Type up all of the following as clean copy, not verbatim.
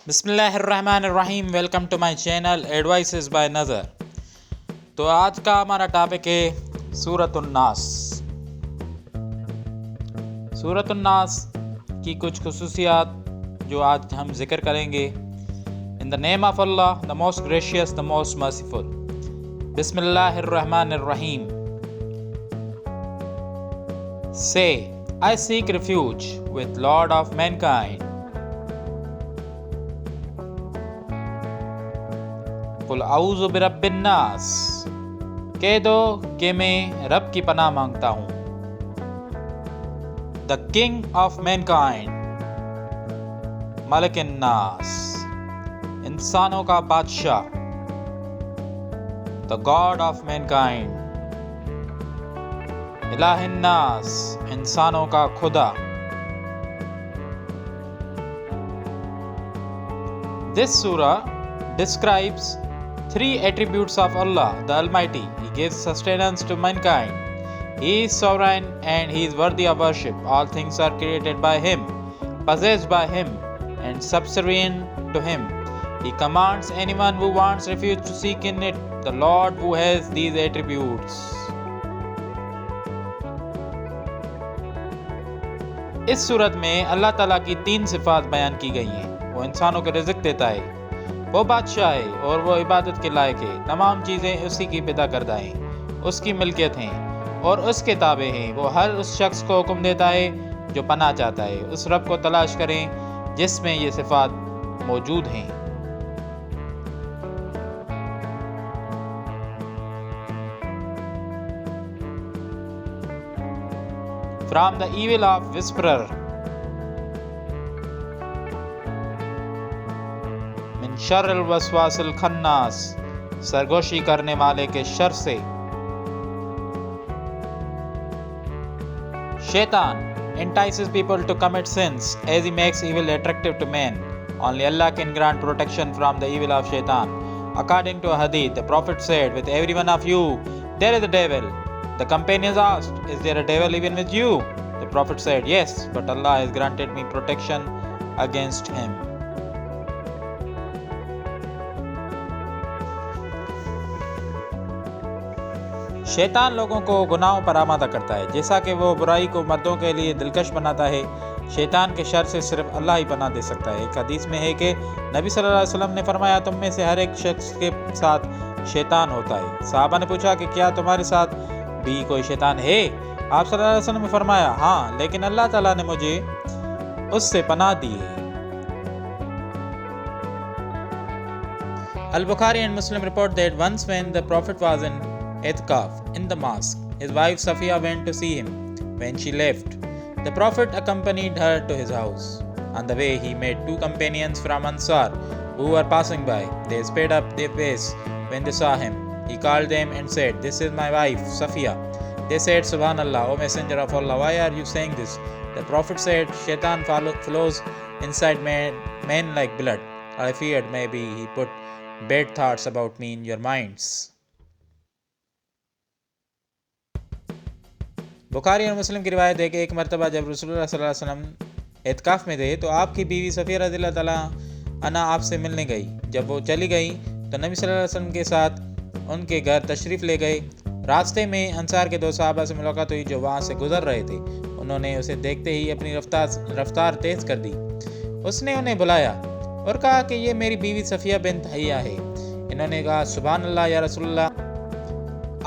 बिस्मिल्लाहिर्रहमानिर्रहीम। Welcome to my channel advices by Nazar. तो आज का हमारा टॉपिक है सूरतुन्नास। सूरतुन्नास की कुछ खुसूसियात जो आज हम जिक्र करेंगे। In the name of Allah, the most gracious, the most merciful. बिस्मिल्लाहिर्रहमानिर्रहीम। Say I seek refuge with lord of mankind. कुल आऊज़ु बिरब्बिन नास। कह दो कि मैं रब की पनाह मांगता हूँ। द किंग ऑफ मैनकाइंड, मलिकिन नास, इंसानों का बादशाह। द गॉड ऑफ मैनकाइंड, इलाहिन नास, इंसानों का खुदा। दिस सूरा describes three attributes of Allah, the Almighty. He gives sustenance to mankind. He is sovereign and He is worthy of worship. All things are created by Him, possessed by Him, and subservient to Him. He commands anyone who wants refuge to seek in it, the Lord who has these attributes. इस सूरत में अल्लाह ताला की तीन सिफात बयान की गई हैं। वो इंसानों को रिज़्क देता है, वो बादशाह है और वो इबादत के लायक है। तमाम चीज़ें उसी की पैदा करदा हैं, उसकी मिल्कियत हैं और उसके ताबे हैं। वो हर उस शख्स को हुक्म देता है जो पनाह चाहता है। उस रब को तलाश करें जिसमें ये सिफात मौजूद हैं। From the evil of whisperer, शर्रिल वसवासिल खन्नास, सरगोशी करने वाले के शर से। शैतान entices people to commit sins as he makes evil attractive to men. Only Allah can grant protection from the evil of shaitan. According to a hadith, the Prophet said, "With every one of you there is a devil." The companions asked, "Is there a devil even with you?" The Prophet said, "Yes, but Allah has granted me protection against him." शैतान लोगों को गुनाहों पर आमादा करता है, जैसा कि वो बुराई को मर्दों के लिए दिलकश बनाता है। शैतान के शर से सिर्फ अल्लाह ही पनाह दे सकता है। एक हदीस में है कि नबी सल्लल्लाहु अलैहि वसल्लम ने फरमाया, तुम में से हर एक शख्स के साथ शैतान होता है। सहाबा ने पूछा कि क्या तुम्हारे साथ भी कोई शैतान है? आप सल्लल्लाहु अलैहि वसल्लम ने फरमाया, हाँ, लेकिन अल्लाह ताला ने मुझे उससे पनाह दी है। Al-Bukhari and Muslim report that once when the Prophet was in I'tikaf in the mosque, his wife Safiya went to see him. When she left, the Prophet accompanied her to his house. On the way, he met two companions from Ansar who were passing by. They sped up their pace when they saw him. He called them and said, "This is my wife, Safiya." They said, "Subhanallah, O Messenger of Allah, why are you saying this?" The Prophet said, "Shaitan flows inside men like blood. I feared maybe he put bad thoughts about me in your minds." Bukhari और मुस्लिम की रिवायत है कि एक मरतबा जब रसूलुल्लाह सल्लल्लाहु अलैहि वसल्लम एतकाफ़ में थे तो आपकी बीवी सफ़िया रज़ियल्लाहु ताला अन्हा आपसे मिलने गई। जब वो चली गई तो नबी सल्लल्लाहु अलैहि वसल्लम के साथ उनके घर तशरीफ़ ले गए। रास्ते में अंसार के दो सहाबा से मुलाकात हुई जो वहाँ से गुजर रहे थे। उन्होंने उसे देखते ही अपनी रफ्तार तेज़ कर दी। उसने उन्हें बुलाया और कहा कि ये मेरी बीवी सफ़िया बिन्त हय्या है। इन्होंने कहा, सुभान अल्लाह या रसूलल्लाह,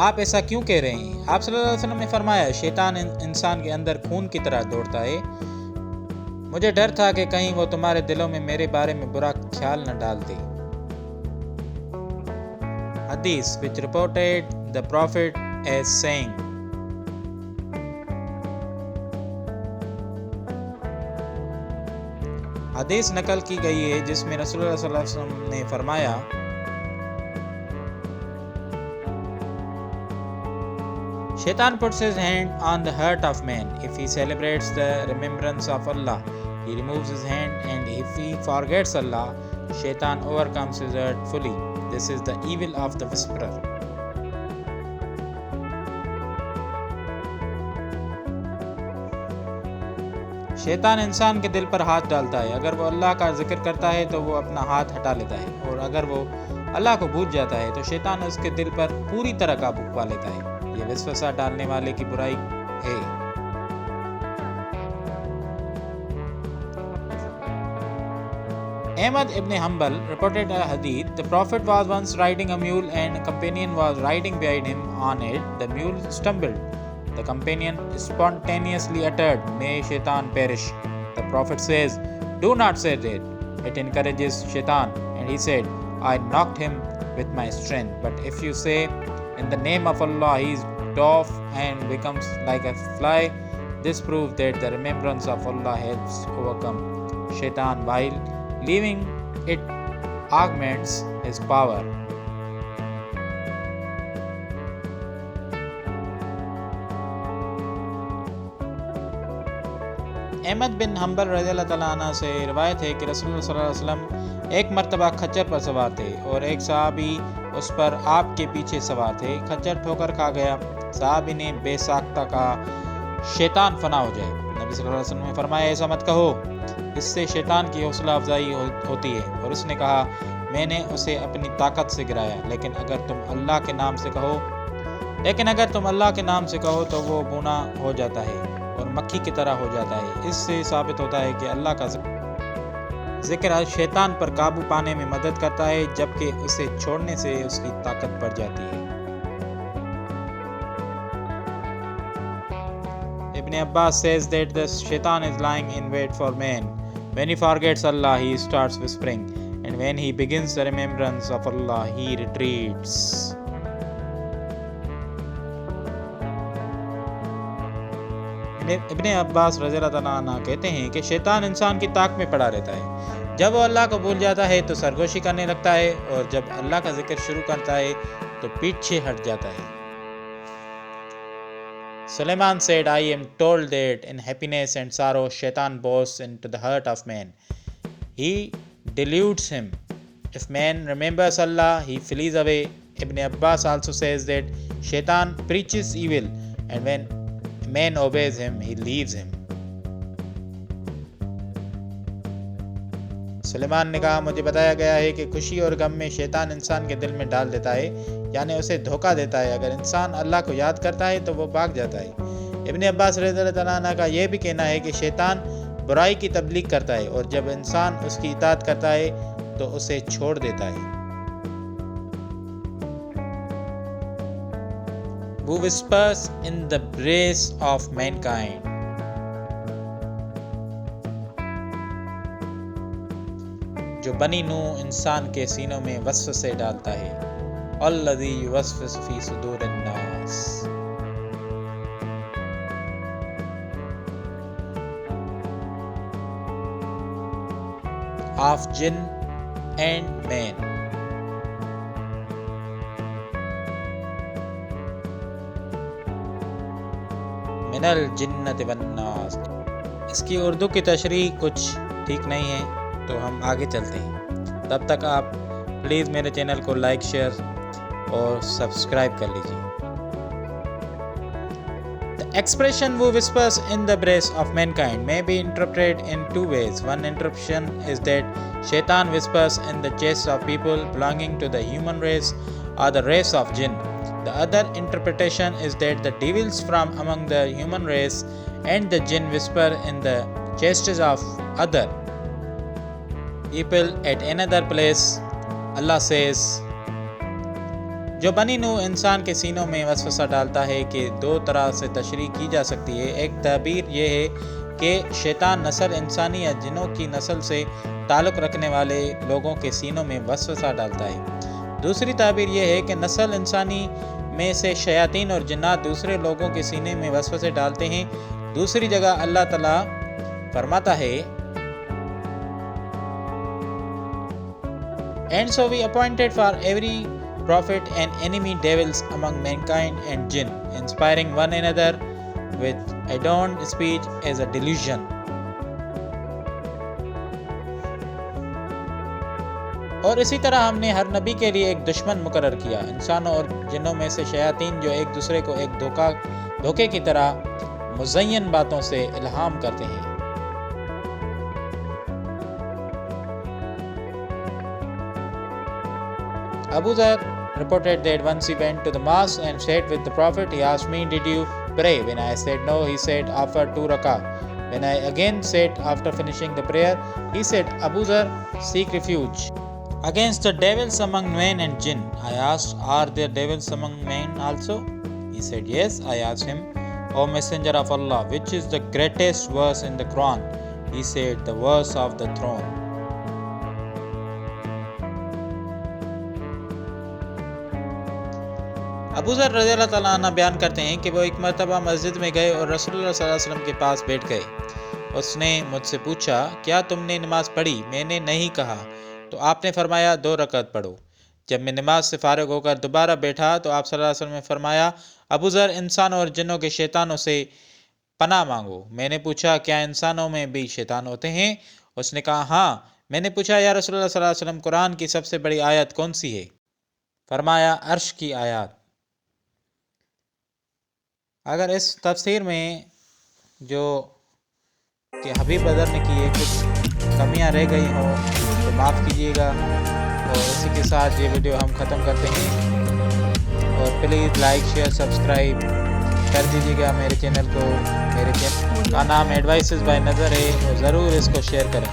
आप ऐसा क्यों कह रहे हैं? आप सल्लल्लाहु अलैहि वसल्लम ने फरमाया, शैतान इंसान के अंदर खून की तरह दौड़ता है। मुझे डर था कि कहीं वो तुम्हारे दिलों में मेरे बारे में बुरा ख्याल न डाल दे। हदीस which reported the Prophet as saying, हदीस नकल की गई है जिसमें रसूलुल्लाह सल्लल्लाहु अलैहि वसल्लम ने फरमाया, Shaitan puts his hand on the heart of man. If he celebrates the remembrance of Allah, he removes his hand, and if he forgets Allah, Shaitan overcomes his heart fully. This is the evil of the whisperer. शैतान इंसान के दिल पर हाथ डालता है। अगर वो अल्लाह का जिक्र करता है तो वो अपना हाथ हटा लेता है, और अगर वो अल्लाह को भूल जाता है तो शैतान उसके दिल पर पूरी तरह काबू पा लेता है। ये वसवसा डालने वाले की बुराई है। Ahmad ibn Hanbal reported a hadith. The Prophet was once riding a mule and a companion was riding behind him on it. The mule stumbled. The companion spontaneously uttered, "May shaitan perish." The Prophet says, "Do not say that. It encourages shaitan." And he said, "I knocked him with my strength. But if you say, in the name of Allah, he is off and becomes like a fly, this proves that the remembrance of Allah helps overcome shaitan while leaving it augments his power." Ahmad bin Hanbal रज़ियल्लाहु तआला अन्हु से रिवायत है कि रसूलुल्लाह सल्लल्लाहु अलैहि वसल्लम एक मर्तबा खच्चर पर सवार थे और एक सहाबी उस पर आपके पीछे सवार थे। खच्चर ठोकर खा गया। सहाबी ने बेसाख्ता कहा, शैतान फना हो जाए। नबी सल्लल्लाहु अलैहि वसल्लम ने फरमाया, ऐसा मत कहो, इससे शैतान की हौसला अफजाई होती है। और उसने कहा, मैंने उसे अपनी ताकत से गिराया, लेकिन अगर तुम अल्लाह के नाम से कहो तो वो बूना हो जाता है और मक्खी की तरह हो जाता है। इससे साबित होता है कि अल्लाह का जिक्र शैतान पर काबू पाने में मदद करता है, जबकि उसे छोड़ने से उसकी ताकत बढ़ जाती है। Ibn Abbas says that the shaitan is lying in wait for man. When he forgets Allah, he starts whispering, and when he begins the remembrance of Allah, he retreats. इब्ने अब्बास रज़ियल्लाहु अन्हु कहते हैं कि शैतान इंसान की ताक में पड़ा रहता है। जब वो अल्लाह को भूल जाता है तो सरगोशी करने लगता है, और जब अल्लाह का जिक्र शुरू करता है तो पीछे हट जाता है। Suleiman said, "I am told that in happiness and sorrow, Shaitan bows into the heart of man. He deludes him. If man remembers Allah, he flees away." Ibn Abbas also says that Shaitan preaches evil, and when man obeys him, he leaves him. Suleman ने कहा, मुझे बताया गया है कि खुशी और गम में शैतान इंसान के दिल में डाल देता है, यानी उसे धोखा देता है। अगर इंसान अल्लाह को याद करता है तो वो भाग जाता है। इब्न अब्बास रज़ियल्लाहु अन्हु का यह भी कहना है कि शैतान बुराई की तबलीग करता है, और जब इंसान उसकी इताअत करता है तो उसे छोड़ देता है। Who whispers in the breast of mankind? जो बनी नूह इंसान के सीनों में वसवसे डालता है। अल्लज़ी युवस्विसु फी सुदूरिन नास। Of jinn and man. मिनल जिन्नति वन्नास। इसकी उर्दू की तशरीह कुछ ठीक नहीं है, तो हम आगे चलते हैं। तब तक आप प्लीज़ मेरे चैनल को लाइक, शेयर और सब्सक्राइब कर लीजिए। The expression "who whispers in the breast of mankind" may be interpreted in two ways. One interpretation is that Shaitan whispers in the chests of people belonging to the human race or the race of jinn. The other interpretation is that the devils from among the human race and the jinn whisper in the chests of other people at another place. Allah says, जो बनी नूह इंसान के सीनों में वसवसा डालता है कि दो तरह से तशरीह की जा सकती है। एक ताबीर यह है कि शैतान नस्ल इंसानी या जिन्नों की नस्ल से ताल्लुक़ रखने वाले लोगों के सीनों में वसवसा डालता है। दूसरी ताबीर यह है कि नस्ल इंसानी में से शयातीन और जिन्नात दूसरे लोगों के सीने में वसवसे डालते हैं। दूसरी जगह अल्लाह ताला फरमाता है, And so we appointed for every prophet and enemy devils among mankind and jinn, inspiring one another with adorned speech as a delusion. और इसी तरह हमने हर नबी के लिए एक दुश्मन मुकर्रर किया, इंसानों और जिन्नों में से शयातीन जो एक दूसरे को एक धोखे की तरह मुज़य्यन बातों से इल्हाम करते हैं। Abu Dhar reported that once he went to the mosque and sat with the Prophet. He asked me, "Did you pray?" When I said no, he said, "After 2 rakah." When I again said after finishing the prayer, he said, "Abu Dhar, seek refuge against the devils among men and jinn." I asked, "Are there devils among men also?" He said, "Yes." I asked him, "O Messenger of Allah, which is the greatest verse in the Quran?" He said, "The verse of the throne." Abu ज़र रज़ियल्लाहु ताला अन्हु बयान करते हैं कि वो एक मरतबा मस्जिद में गए और रसूलुल्लाह सल्लल्लाहु अलैहि वसल्लम के पास बैठ गए। उसने मुझसे पूछा, "क्या तुमने नमाज पढ़ी?" मैंने नहीं कहा। तो आपने फरमाया, 2 रकअत पढ़ो। जब मैं नमाज से फारिग होकर दोबारा बैठा तो आप सल्लल्लाहु अलैहि वसल्लम ने फरमाया, "अबू ज़र, इंसानों और जिन्नों के शैतानों से पनाह मांगो।" मैंने पूछा, "क्या इंसानों में भी शैतान होते हैं?" उसने कहा, "हाँ।" मैंने पूछा, "या रसूलुल्लाह सल्लल्लाहु अलैहि वसल्लम, कुरान की सबसे बड़ी आयत कौन सी है?" फरमाया, अर्श की आयत। अगर इस तफसीर में जो कि हबीब अदर ने की है कुछ कमियां रह गई हों तो माफ़ कीजिएगा। और इसी के साथ ये वीडियो हम ख़त्म करते हैं। और प्लीज़ लाइक शेयर सब्सक्राइब कर दीजिएगा मेरे चैनल को। मेरे चैनल का नाम एडवाइसेस बाय नज़र है और ज़रूर इसको शेयर करें।